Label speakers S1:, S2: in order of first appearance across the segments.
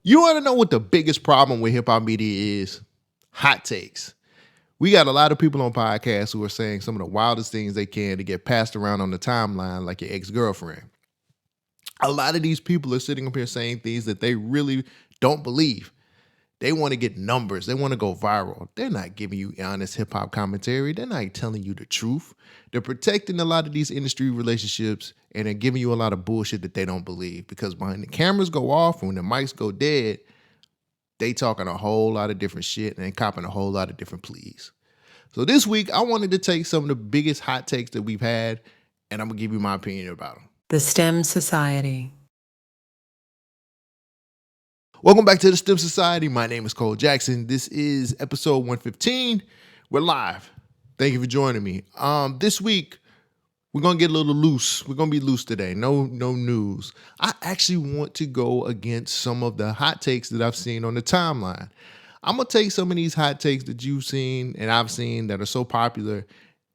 S1: You want to know what the biggest problem with hip hop media is? Hot takes. We got a lot of people on podcasts who are saying some of the wildest things they can to get passed around on the timeline like your ex-girlfriend. A lot of these people are sitting up here saying things that they really don't believe. They want to get numbers. They want to go viral. They're not giving you honest hip hop commentary. They're not telling you the truth. They're protecting a lot of these industry relationships and they're giving you a lot of bullshit that they don't believe because when the cameras go off and when the mics go dead, they talking a whole lot of different shit and they copping a whole lot of different pleas. So this week, I wanted to take some of the biggest hot takes that we've had and I'm going to give you my opinion about them.
S2: The STEM Society.
S1: Welcome back to the STEM Society. My name is Cole Jackson. This is episode 115. We're live. Thank you for joining me. This week, we're going to get a little loose. We're going to be loose today. No news. I actually want to go against some of the hot takes that I've seen on the timeline. I'm going to take some of these hot takes that you've seen and I've seen that are so popular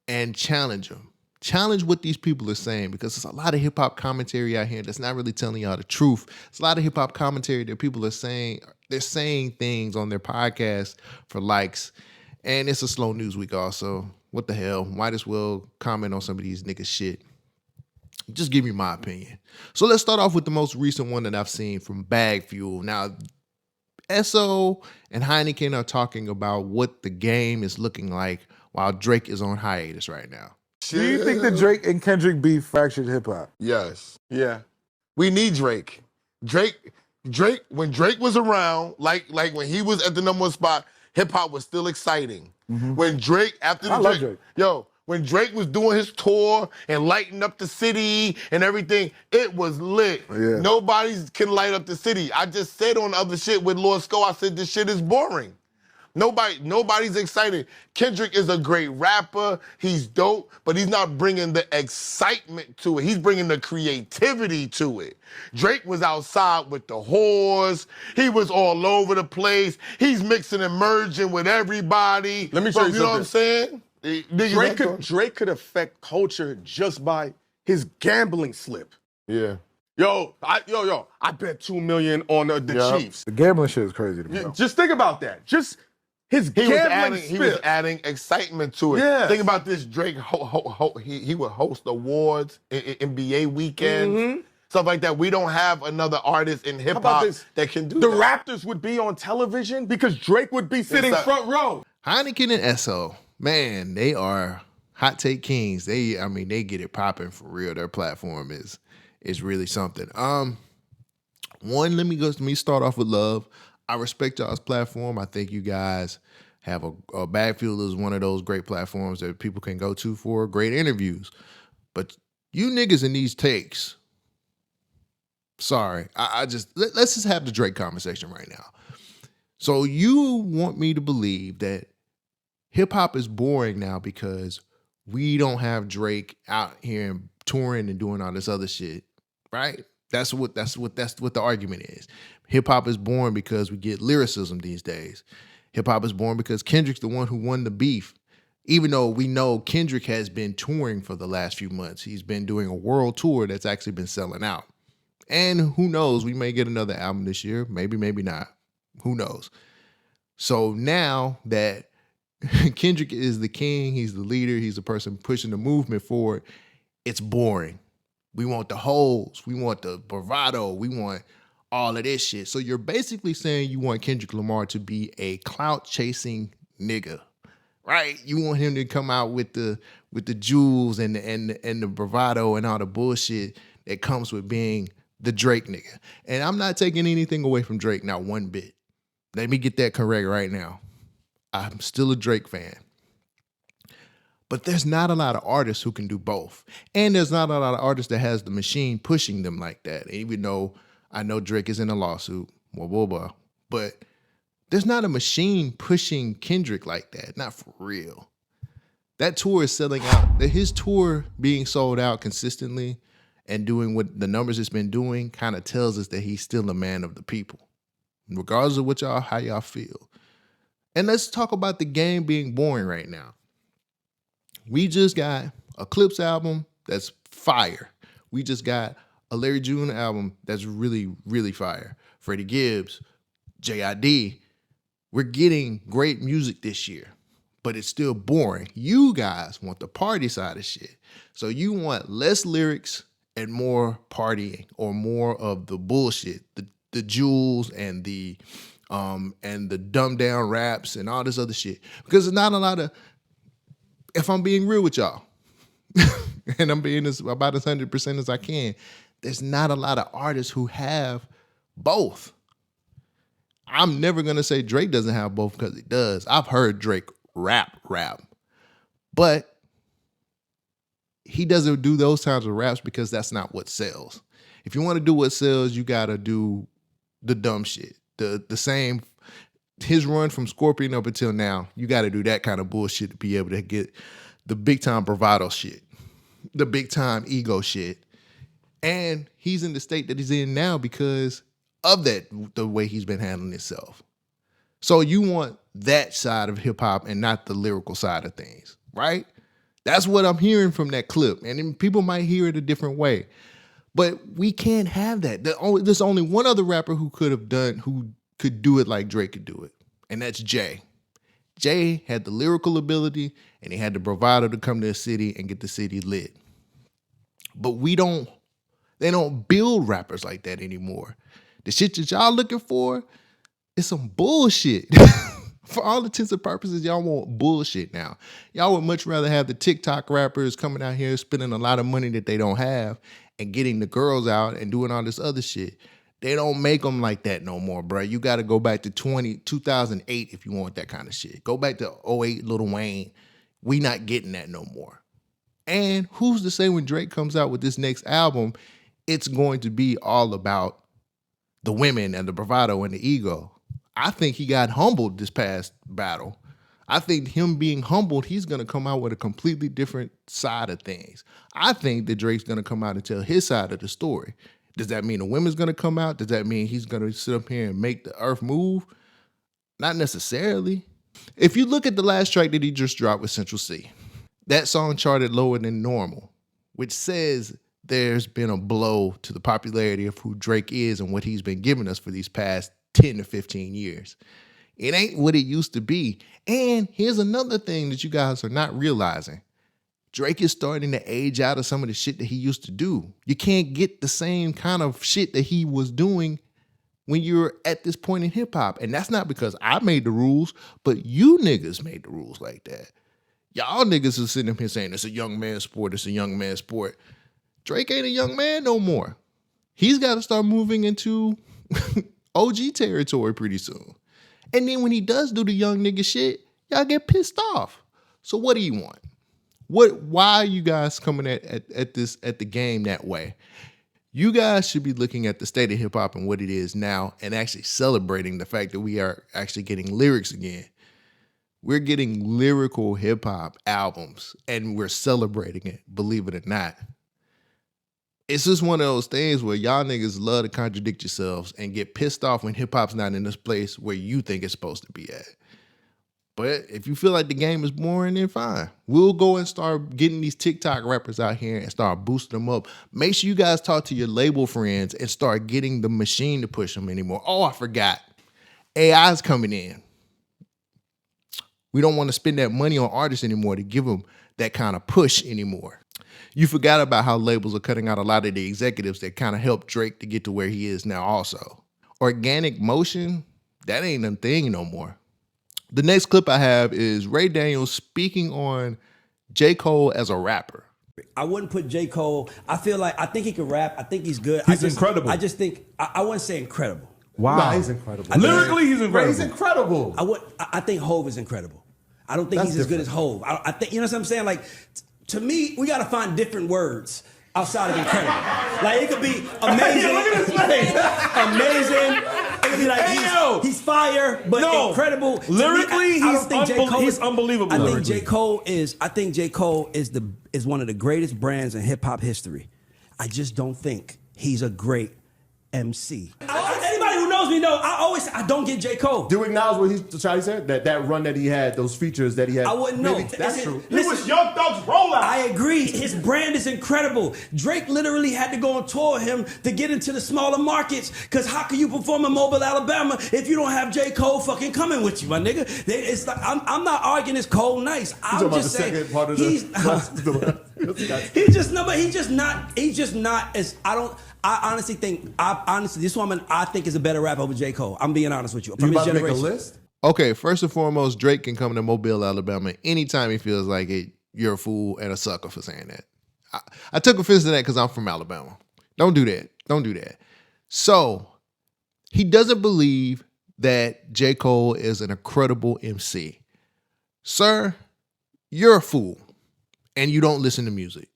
S1: and challenge them. Challenge what these people are saying because there's a lot of hip-hop commentary out here that's not really telling y'all the truth. It's a lot of hip-hop commentary that people are saying. They're saying things on their podcast for likes. And it's a slow news week also. What the hell? Might as well comment on some of these niggas shit. Just give me my opinion. So let's start off with the most recent one that I've seen from Bag Fuel. Now, SO and Heineken are talking about what the game is looking like while Drake is on hiatus right now.
S3: Do you think that Drake and Kendrick beef fractured hip hop?
S4: Yes.
S3: Yeah.
S4: We need Drake. Drake, when Drake was around, like when he was at the number one spot, hip hop was still exciting. Mm-hmm. When Drake, when Drake was doing his tour and lighting up the city and everything, it was lit. Yeah. Nobody can light up the city. I just said on the other shit with Lord Sko, I said this shit is boring. Nobody's excited. Kendrick is a great rapper. He's dope, but he's not bringing the excitement to it. He's bringing the creativity to it. Drake was outside with the whores. He was all over the place. He's mixing and merging with everybody.
S3: Let me show you something.
S4: You know what I'm saying?
S3: Drake could affect culture just by his gambling slip.
S4: Yeah.
S3: I bet $2 million on the Chiefs.
S5: The gambling shit is crazy to me.
S3: Just think about that. Just his gambling
S4: he was adding excitement to it.
S3: Yeah.
S4: Think about this. Drake, he would host awards in NBA weekends, stuff like that. We don't have another artist in hip hop that can do that.
S3: The Raptors would be on television because Drake would be sitting front row.
S1: Heineken and SO, man, they are hot take kings. They get it popping for real. Their platform is really something. Let me start off with love. I respect y'all's platform. I think you guys have a Backfield is one of those great platforms that people can go to for great interviews. But you niggas in these takes, sorry, let's just have the Drake conversation right now. So you want me to believe that hip hop is boring now because we don't have Drake out here and touring and doing all this other shit, right? That's what the argument is. Hip hop is born because we get lyricism these days. Hip hop is born because Kendrick's the one who won the beef. Even though we know Kendrick has been touring for the last few months. He's been doing a world tour that's actually been selling out. And who knows, we may get another album this year. Maybe not. Who knows? So now that Kendrick is the king, he's the leader, he's the person pushing the movement forward, it's boring. We want the hoes. We want the bravado. We want all of this shit. So you're basically saying you want Kendrick Lamar to be a clout-chasing nigga, right? You want him to come out with the jewels and the bravado and all the bullshit that comes with being the Drake nigga. And I'm not taking anything away from Drake, not one bit. Let me get that correct right now. I'm still a Drake fan. But there's not a lot of artists who can do both. And there's not a lot of artists that has the machine pushing them like that. Even though I know Drake is in a lawsuit, blah, blah, blah. But there's not a machine pushing Kendrick like that. Not for real. That tour is selling out. His tour being sold out consistently and doing what the numbers it's been doing kind of tells us that he's still a man of the people. Regardless of how y'all feel. And let's talk about the game being boring right now. We just got a Clips album that's fire. We just got a Larry June album that's really, really fire. Freddie Gibbs, JID, we're getting great music this year, but it's still boring. You guys want the party side of shit. So you want less lyrics and more partying, or more of the bullshit, the jewels and the dumbed down raps and all this other shit. Because there's not a lot of, if I'm being real with y'all, and I'm being about as 100% as I can, there's not a lot of artists who have both. I'm never gonna say Drake doesn't have both, because he does. I've heard Drake rap, but he doesn't do those kinds of raps because that's not what sells. If you want to do what sells, you gotta do the dumb shit. The same, his run from Scorpion up until now, you gotta do that kind of bullshit to be able to get the big time bravado shit, the big time ego shit. And he's in the state that he's in now because of that, the way he's been handling himself. So you want that side of hip hop and not the lyrical side of things, right? That's what I'm hearing from that clip. And then people might hear it a different way. But we can't have that. There's only one other rapper who could do it like Drake could do it. And that's Jay. Jay had the lyrical ability and he had the bravado to come to a city and get the city lit. But they don't build rappers like that anymore. The shit that y'all looking for is some bullshit. For all intents and purposes, y'all want bullshit now. Y'all would much rather have the TikTok rappers coming out here spending a lot of money that they don't have and getting the girls out and doing all this other shit. They don't make them like that no more, bro. You got to go back to 2008 if you want that kind of shit. Go back to 08 Lil Wayne. We not getting that no more. And who's to say when Drake comes out with this next album, it's going to be all about the women and the bravado and the ego. I think he got humbled this past battle. I think him being humbled, he's going to come out with a completely different side of things. I think that Drake's going to come out and tell his side of the story. Does that mean the women's going to come out? Does that mean he's going to sit up here and make the earth move? Not necessarily. If you look at the last track that he just dropped with Central C, that song charted lower than normal, which says there's been a blow to the popularity of who Drake is and what he's been giving us for these past 10 to 15 years. It ain't what it used to be. And here's another thing that you guys are not realizing. Drake is starting to age out of some of the shit that he used to do. You can't get the same kind of shit that he was doing when you're at this point in hip hop. And that's not because I made the rules, but you niggas made the rules like that. Y'all niggas are sitting up here saying it's a young man's sport, it's a young man's sport. Drake ain't a young man no more. He's got to start moving into OG territory pretty soon. And then when he does do the young nigga shit, y'all get pissed off. So what do you want? Why are you guys coming at the game that way? You guys should be looking at the state of hip hop and what it is now and actually celebrating the fact that we are actually getting lyrics again. We're getting lyrical hip hop albums and we're celebrating it, believe it or not. It's just one of those things where y'all niggas love to contradict yourselves and get pissed off when hip hop's not in this place where you think it's supposed to be at. But if you feel like the game is boring, then fine. We'll go and start getting these TikTok rappers out here and start boosting them up. Make sure you guys talk to your label friends and start getting the machine to push them anymore. Oh, I forgot. AI's coming in. We don't want to spend that money on artists anymore to give them that kind of push anymore. You forgot about how labels are cutting out a lot of the executives that kind of helped Drake to get to where he is now also. Organic motion, that ain't a thing no more. The next clip I have is Ray Daniels speaking on J. Cole as a rapper.
S5: I wouldn't put J. Cole. I think he can rap. I think he's good.
S6: He's incredible.
S5: I just think, I wouldn't say incredible.
S6: Wow.
S3: Nah, he's incredible.
S6: Lyrically, he's incredible.
S3: He's incredible.
S5: I think Hove is incredible. I don't think he's as good as Hove. I think, you know what I'm saying? Like, to me, we got to find different words outside of incredible. Like, it could be amazing.
S6: Look at his face.
S5: Amazing. It could be like, he's fire, but incredible.
S6: Lyrically, he's unbelievable.
S5: I think J. Cole is one of the greatest brands in hip hop history. I just don't think he's a great MC. Anybody who knows knows me know I don't get J. Cole.
S7: Do you acknowledge what Charlie said? That run that he had, those features that he had.
S5: I wouldn't know.
S7: That's true.
S3: It was Young Thug's rollout.
S5: I agree. His brand is incredible. Drake literally had to go on tour with him to get into the smaller markets. Because how can you perform in Mobile, Alabama if you don't have J. Cole fucking coming with you, my nigga? It's like, I'm not arguing it's Cole nice. I'm just saying he's just not as I honestly think this woman I think is a better rapper over J. Cole. I'm being honest with you. From
S7: You
S5: his
S7: about to make a
S5: generation.
S7: list?
S1: Okay, first and foremost, Drake can come to Mobile, Alabama anytime he feels like it. You're a fool and a sucker for saying that. I took offense to that because I'm from Alabama. Don't do that. Don't do that. So he doesn't believe that J. Cole is an incredible MC. Sir, you're a fool and you don't listen to music.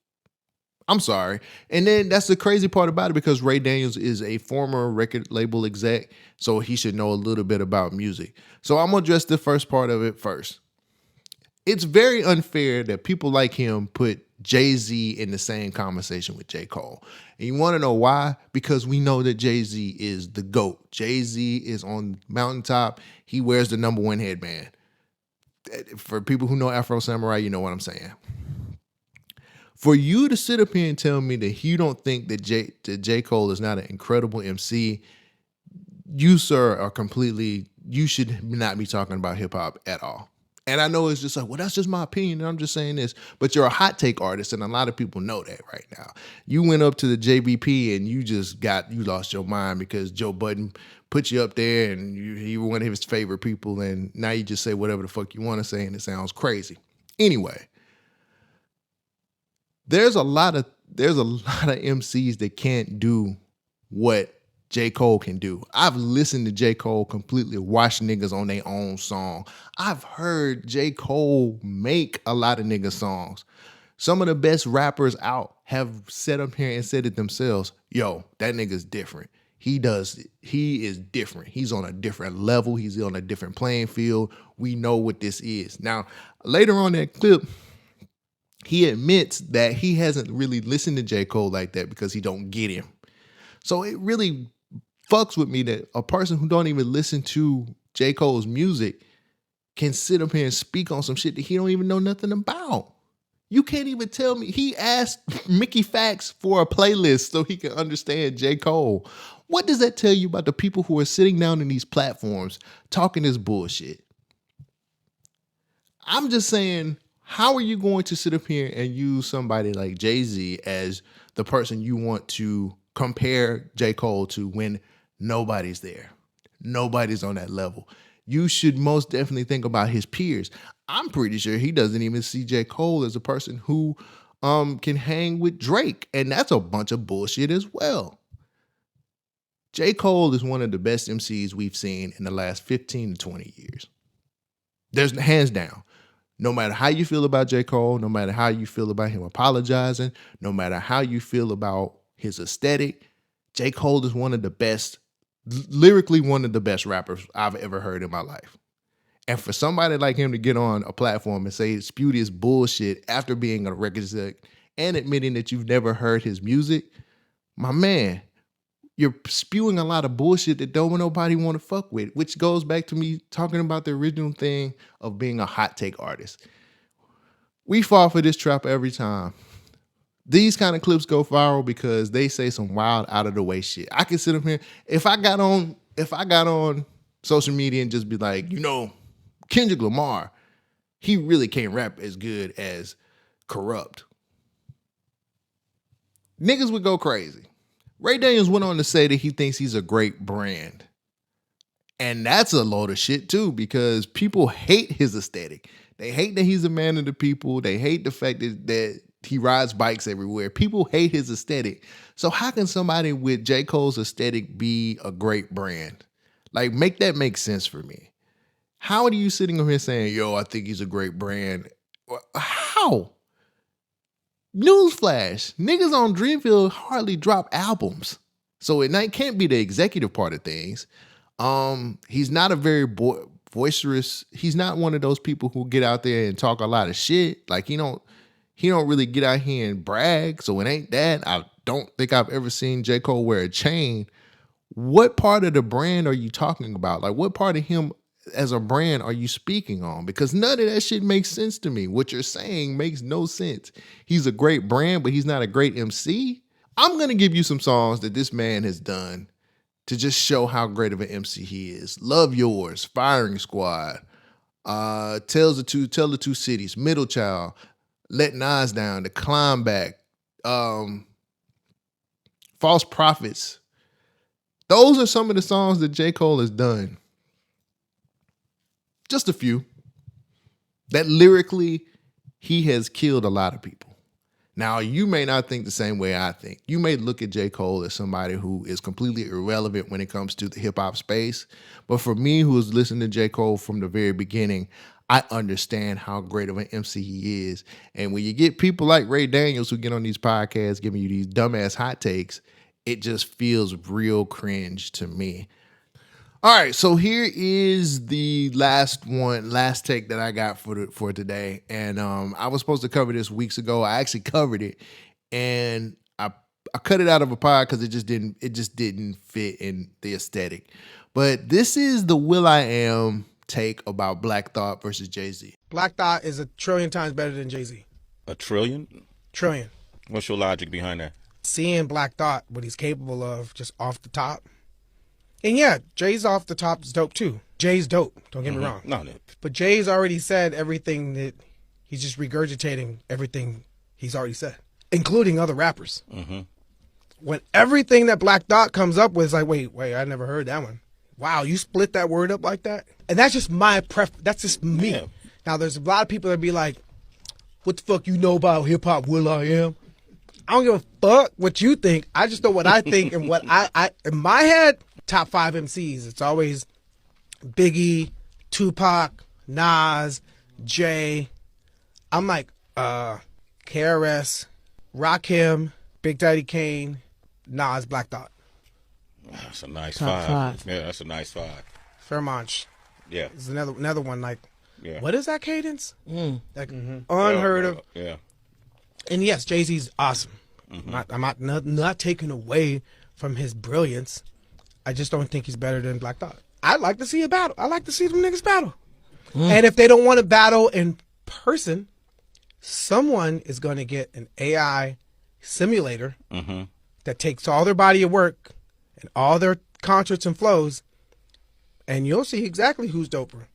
S1: I'm sorry. And then that's the crazy part about it because Ray Daniels is a former record label exec, so he should know a little bit about music. So I'm going to address the first part of it first. It's very unfair that people like him put Jay-Z in the same conversation with J. Cole. And you want to know why? Because we know that Jay-Z is the GOAT. Jay-Z is on mountaintop. He wears the #1 headband. For people who know Afro Samurai, you know what I'm saying. For you to sit up here and tell me that you don't think that J. Cole is not an incredible MC, you, sir, are completely, you should not be talking about hip hop at all. And I know it's just like, well, that's just my opinion, and I'm just saying this. But you're a hot take artist, and a lot of people know that right now. You went up to the JBP, and you lost your mind because Joe Budden put you up there, and you were one of his favorite people, and now you just say whatever the fuck you want to say, and it sounds crazy. Anyway, there's a lot of MCs that can't do what J. Cole can do. I've listened to J. Cole completely watch niggas on their own song. I've heard J. Cole make a lot of nigga songs. Some of the best rappers out have sat up here and said it themselves. Yo, that nigga's different. He is different. He's on a different level. He's on a different playing field. We know what this is. Now, later on that clip, he admits that he hasn't really listened to J. Cole like that because he don't get him. So it really fucks with me that a person who don't even listen to J. Cole's music can sit up here and speak on some shit that he don't even know nothing about. You can't even tell me. He asked Mickey Fax for a playlist so he can understand J. Cole. What does that tell you about the people who are sitting down in these platforms talking this bullshit? I'm just saying, how are you going to sit up here and use somebody like Jay-Z as the person you want to compare J. Cole to when nobody's there? Nobody's on that level. You should most definitely think about his peers. I'm pretty sure he doesn't even see J. Cole as a person who can hang with Drake, and that's a bunch of bullshit as well. J. Cole is one of the best MCs we've seen in the last 15 to 20 years. There's hands down. No matter how you feel about J. Cole, no matter how you feel about him apologizing, no matter how you feel about his aesthetic, J. Cole is one of the best, lyrically one of the best rappers I've ever heard in my life. And for somebody like him to get on a platform and say, spew this bullshit after being a record exec and admitting that you've never heard his music, my man, you're spewing a lot of bullshit that don't nobody want to fuck with, which goes back to me talking about the original thing of being a hot take artist. We fall for this trap every time. These kind of clips go viral because they say some wild out of the way shit. I can sit up here, if I got on social media and just be like, Kendrick Lamar, he really can't rap as good as Corrupt. Niggas would go crazy. Ray Daniels went on to say that he thinks he's a great brand. And that's a load of shit too, because people hate his aesthetic. They hate that he's a man of the people. They hate the fact that he rides bikes everywhere. People hate his aesthetic. So how can somebody with J. Cole's aesthetic be a great brand? Like, make that make sense for me. How are you sitting over here saying, yo, I think he's a great brand? How? Newsflash, niggas on Dreamville hardly drop albums. So it can't be the executive part of things. He's not a very boisterous. He's not one of those people who get out there and talk a lot of shit. Like he don't really get out here and brag. So it ain't that. I don't think I've ever seen J. Cole wear a chain. what part of the brand are you talking about? Like, what part of him as a brand are you speaking on? Because none of that shit makes sense to me. What you're saying makes no sense. He's a great brand, but he's not a great MC. I'm going to give you some songs that this man has done to just show how great of an MC he is. Love Yours, Firing Squad, Tell the Two Cities, Middle Child, Let Nas Down, The Climb Back, False Prophets. Those are some of the songs that J. Cole has done. Just a few. That lyrically, he has killed a lot of people. Now, you may not think the same way I think. You may look at J. Cole as somebody who is completely irrelevant when it comes to the hip-hop space. But for me, who has listened to J. Cole from the very beginning, I understand how great of an MC he is. And when you get people like Ray Daniels who get on these podcasts giving you these dumbass hot takes, it just feels real cringe to me. All right, so here is the last take that I got for today, and I was supposed to cover this weeks ago. I actually covered it, and I cut it out of a pod because it just didn't fit in the aesthetic. But this is the Will.i.am take about Black Thought versus Jay-Z.
S8: Black Thought is 1,000,000,000 times better than Jay-Z.
S6: 1,000,000,000,000?
S8: Trillion.
S6: What's your logic behind that?
S8: Seeing Black Thought, what he's capable of, just off the top. And yeah, Jay's off the top is dope too. Jay's dope, don't get me wrong.
S6: No.
S8: But Jay's already said everything that he's just regurgitating everything he's already said, including other rappers. When everything that Black Thought comes up with is like, wait, I never heard that one. Wow, you split that word up like that? And that's just my that's just me. Yeah. Now, there's a lot of people that be like, what the fuck you know about hip-hop, Will.i.am? I don't give a fuck what you think. I just know what I think and what I in my head, top 5 MCs. It's always Biggie, Tupac, Nas, Jay. I'm like, KRS, Rakim, Big Daddy Kane, Nas, Black Thought.
S6: That's a nice
S2: Top
S6: five.
S2: 5.
S6: Yeah, that's a nice 5.
S8: Fairmont.
S6: Yeah.
S8: There's another one like,
S6: Yeah.
S8: what is that cadence? Like unheard of.
S6: Yeah.
S8: And yes, Jay-Z's awesome. I'm not taking away from his brilliance. I just don't think he's better than Black Thought. I'd like to see a battle. I like to see them niggas battle. And if they don't want to battle in person, someone is going to get an AI simulator that takes all their body of work and all their concerts and flows, and you'll see exactly who's doper.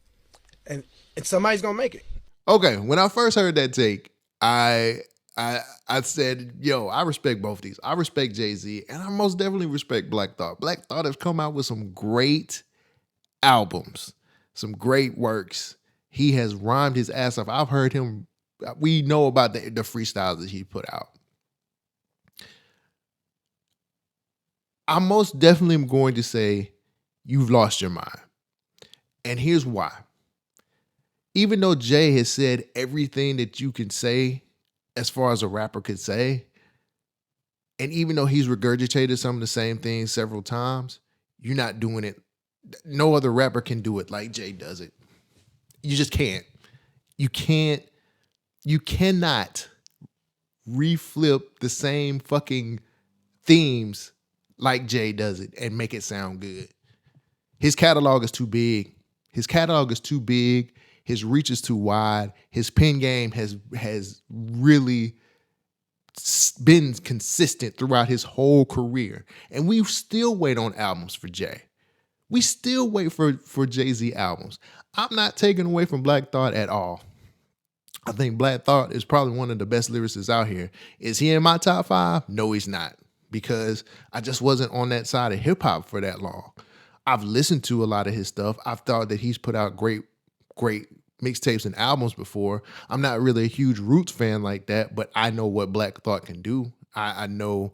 S8: And somebody's going to make it.
S1: Okay, when I first heard that take, I said, yo, I respect both these. I respect Jay-Z, and I most definitely respect Black Thought. Black Thought has come out with some great albums, some great works. He has rhymed his ass off. I've heard him. We know about the freestyles that he put out. I most definitely am going to say you've lost your mind. And here's why. Even though Jay has said everything that you can say as far as a rapper could say, and even though he's regurgitated some of the same things several times, you're not doing it. No other rapper can do it like Jay does it. You just can't. You cannot reflip the same fucking themes like Jay does it and make it sound good. His catalog is too big. His reach is too wide. His pen game has really been consistent throughout his whole career. And we still wait on albums for Jay. We still wait for Jay-Z albums. I'm not taking away from Black Thought at all. I think Black Thought is probably one of the best lyricists out here. Is he in my top 5? No, he's not. Because I just wasn't on that side of hip hop for that long. I've listened to a lot of his stuff. I've thought that he's put out great mixtapes and albums before. I'm not really a huge Roots fan like that, but I know what Black Thought can do. I know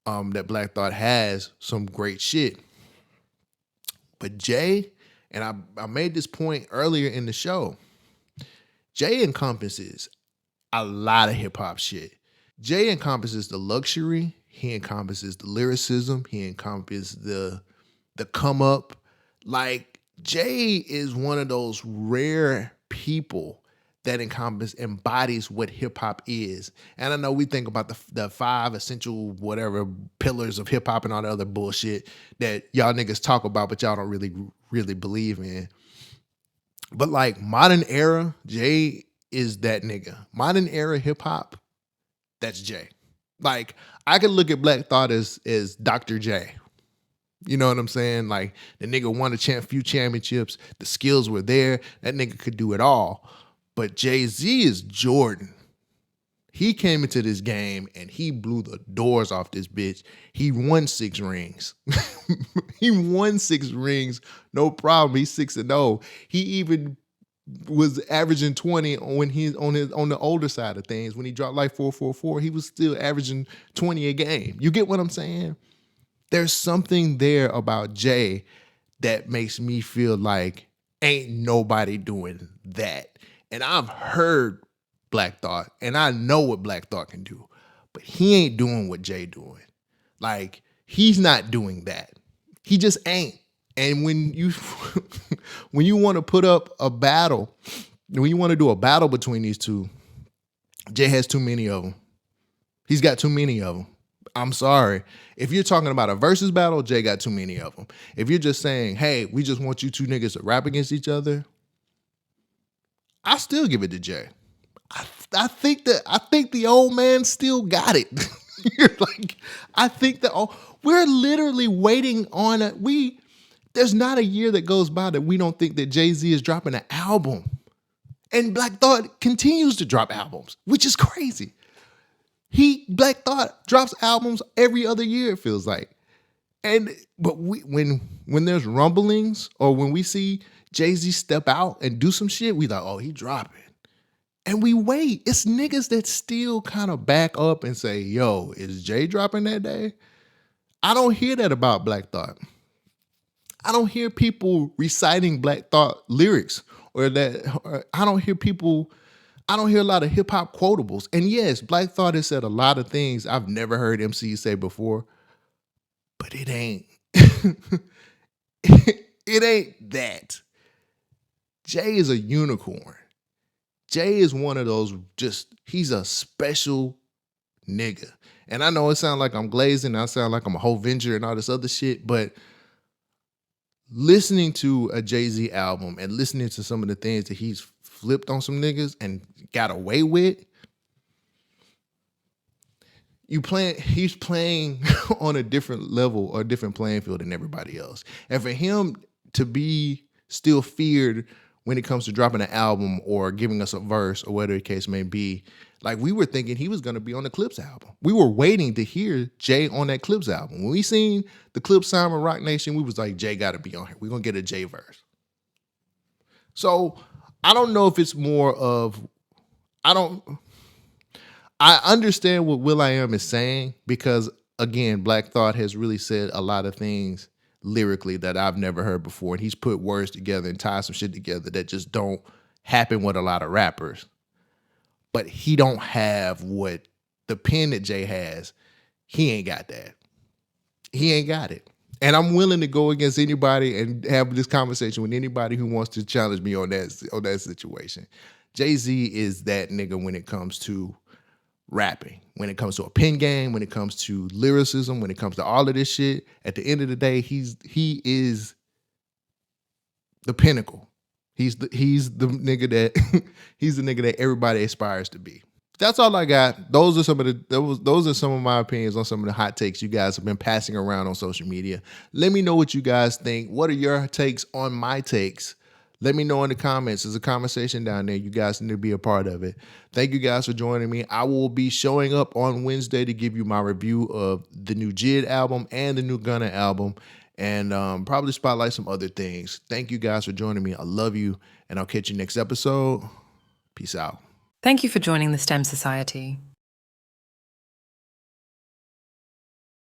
S1: that Black Thought has some great shit. But Jay, and I made this point earlier in the show, Jay encompasses a lot of hip hop shit. Jay encompasses the luxury. He encompasses the lyricism. He encompasses the come up. Like, Jay is one of those rare people that embodies what hip hop is. And I know we think about the 5 essential whatever pillars of hip hop and all the other bullshit that y'all niggas talk about, but y'all don't really believe in. But like modern era, Jay is that nigga. Modern era hip hop, that's Jay. Like I could look at Black Thought as Dr. J. You know what I'm saying? Like the nigga won a few championships. The skills were there. That nigga could do it all. But Jay-Z is Jordan. He came into this game and he blew the doors off this bitch. He won 6 rings. He won 6 rings. No problem. He's 6-0. He even was averaging 20 when he's on the older side of things. When he dropped like 444, he was still averaging 20 a game. You get what I'm saying? There's something there about Jay that makes me feel like ain't nobody doing that. And I've heard Black Thought, and I know what Black Thought can do, but he ain't doing what Jay doing. Like, he's not doing that. He just ain't. And when you when you want to put up a battle, when you want to do a battle between these two, Jay has too many of them. He's got too many of them. I'm sorry. If you're talking about a versus battle, Jay got too many of them. If you're just saying, hey, we just want you two niggas to rap against each other, I still give it to Jay. I think the old man still got it. Like, I think that we're literally waiting on there's not a year that goes by that we don't think that Jay-Z is dropping an album. And Black Thought continues to drop albums, which is crazy. Black Thought drops albums every other year, it feels like. But when there's rumblings or when we see Jay-Z step out and do some shit, we like, oh, he dropping. And we wait. It's niggas that still kind of back up and say, yo, is Jay dropping that day? I don't hear that about Black Thought. I don't hear people reciting Black Thought lyrics or I don't hear a lot of hip hop quotables. And yes, Black Thought has said a lot of things I've never heard MCs say before, but it ain't. It ain't that. Jay is a unicorn. Jay is one of those, he's a special nigga. And I know it sounds like I'm glazing, I sound like I'm a whole Venger and all this other shit, but listening to a Jay-Z album and listening to some of the things that he's flipped on some niggas and got away with, he's playing on a different level or a different playing field than everybody else. And for him to be still feared when it comes to dropping an album or giving us a verse or whatever the case may be, like we were thinking he was going to be on the Clips album. We were waiting to hear Jay on that Clips album. When we seen the Clips sign with Rock Nation, we was like, Jay got to be on here. We're going to get a Jay verse. So I don't know if it's more of, I understand what Will.i.am is saying because, again, Black Thought has really said a lot of things lyrically that I've never heard before. And he's put words together and tied some shit together that just don't happen with a lot of rappers. But he don't have what the pen that Jay has. He ain't got that. He ain't got it. And I'm willing to go against anybody and have this conversation with anybody who wants to challenge me on that situation. Jay-Z is that nigga when it comes to rapping, when it comes to a pen game, when it comes to lyricism, when it comes to all of this shit. At the end of the day, he is the pinnacle. He's the nigga that everybody aspires to be. That's all I got. Those are some of my opinions on some of the hot takes you guys have been passing around on social media. Let me know what you guys think. What are your takes on my takes? Let me know in the comments. There's a conversation down there. You guys need to be a part of it. Thank you guys for joining me. I will be showing up on Wednesday to give you my review of the new Jid album and the new Gunna album, and probably spotlight some other things. Thank you guys for joining me. I love you, and I'll catch you next episode. Peace out.
S2: Thank you for joining the STEM Society.